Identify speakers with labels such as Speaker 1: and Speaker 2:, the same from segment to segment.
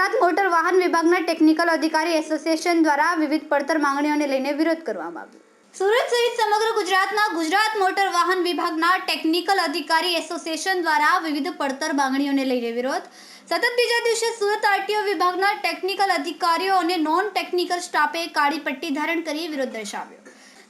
Speaker 1: Gujarat motor વાહન વિભાગના technical અધિકારી એસોસિએશન દ્વારા વિવિધ પડતર માંગણીઓને લઈને વિરોધ કરવામાં આવ્યો. સુરત સહિત સમગ્ર ગુજરાતના ગુજરાત મોટર વાહન વિભાગના ટેકનિકલ અધિકારી એસોસિએશન દ્વારા વિવિધ પડતર માંગણીઓને લઈને વિરોધ. સતત બીજા દિવસે સુરત આરટીઓ વિભાગના ટેકનિકલ અધિકારીઓ અને નોન ટેકનિકલ સ્ટાફે કાળી પટ્ટી ધારણ કરી વિરોધ દર્શાવ્યો.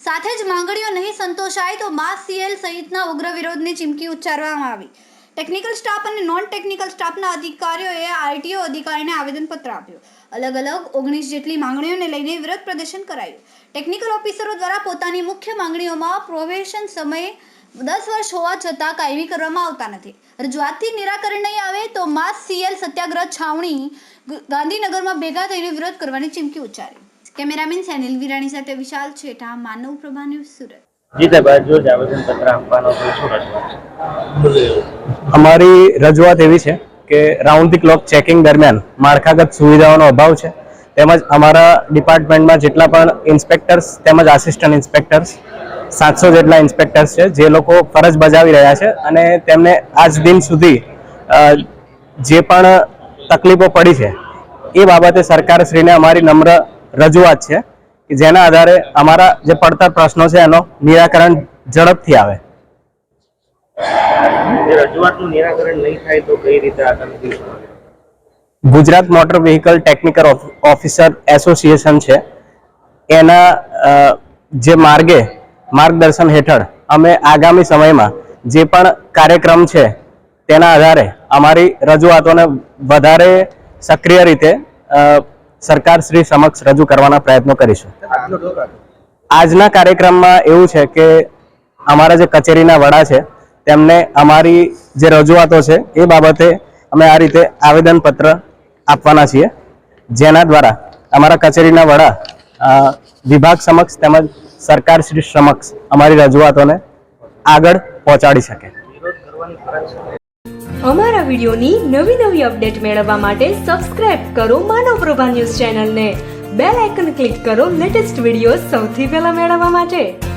Speaker 1: સાથે જ માંગણીઓ નહીં સંતોષાય તો માસ સીએલ સહિતના ઉગ્ર વિરોધની ચીમકી ઉચ્ચારવામાં આવી. ટેકનિકલ સ્ટાફ અને નોન ટેકનિકલ સ્ટાફના અધિકારીઓએ આરટીઓ અધિકારીને આવેદનપત્ર આપ્યું. અલગ અલગ 19 જેટલી માંગણીઓને લઈને વિરોધ પ્રદર્શન કરાયું. ટેકનિકલ ઓફિસરો દ્વારા પોતાની મુખ્ય માંગણીઓમાં પ્રોબેશન સમય 10 વર્ષ હોવા છતાં કાયમી કરવામાં આવતા નથી. રજૂઆતથી નિરાકરણ નહીં આવે તો માસ સીએલ સત્યાગ્રહ છાવણી ગાંધીનગરમાં ભેગા થઈને વિરોધ કરવાની ચીમકી ઉચ્ચારી. કેમેરામેન સેનિલ વિરાણી સાથે વિશાલ છેઠા, માનવ પ્રભા ન્યૂઝ, સુરત.
Speaker 2: અમારી રજૂઆત એવી છે કે રાઉન્ડ ધી ક્લોક ચેકિંગ દરમિયાન માળખાગત સુવિધાઓનો અભાવ છે. તેમજ અમારા ડિપાર્ટમેન્ટમાં જેટલા પણ ઇન્સ્પેક્ટર્સ તેમજ આસિસ્ટન્ટ ઇન્સ્પેક્ટર્સ 700 જેટલા ઇન્સ્પેક્ટર્સ છે જે લોકો ફરજ બજાવી રહ્યા છે અને તેમને આજ દિન સુધી જે પણ તકલીફો પડી છે એ બાબતે સરકારશ્રીને અમારી નમ્ર રજૂઆત છે કે જેના આધારે અમારા જે પડતર પ્રશ્નો છે એનો નિરાકરણ ઝડપથી આવે.
Speaker 3: રજૂઆતનું નિરાકરણ નહીં થાય તો કઈ રીતે આગામી દિવસોમાં
Speaker 2: Gujarat motor vehicle technical officer association છે એના જે માર્ગદર્શન હેઠળ અમે આગામી સમયમાં જે પણ કાર્યક્રમ છે તેના આધારે અમારી રજૂઆતોને વધારે સક્રિય રીતે સરકારશ્રી સમક્ષ રજૂ કરવાના પ્રયત્નો કરીશું. આજના કાર્યક્રમમાં એવું છે કે અમારા જે કચેરીના વડા છે તેમને અમારી જે રજૂઆતો છે એ બાબતે અમે આ રીતે આવેદનપત્ર આપવાના છીએ, જેના દ્વારા અમારા કચેરીના વડા વિભાગ સમક્ષ તેમજ સરકારશ્રી સમક્ષ અમારી રજૂઆતોને આગળ પહોંચાડી શકે.
Speaker 4: અમારા વિડીયોની નવી અપડેટ મેળવવા માટે સબસ્ક્રાઇબ કરો માનવ પ્રભા ન્યૂઝ ચેનલને. બેલ આઇકન ક્લિક કરો લેટેસ્ટ વિડીયો સૌથી પહેલા મેળવવા માટે.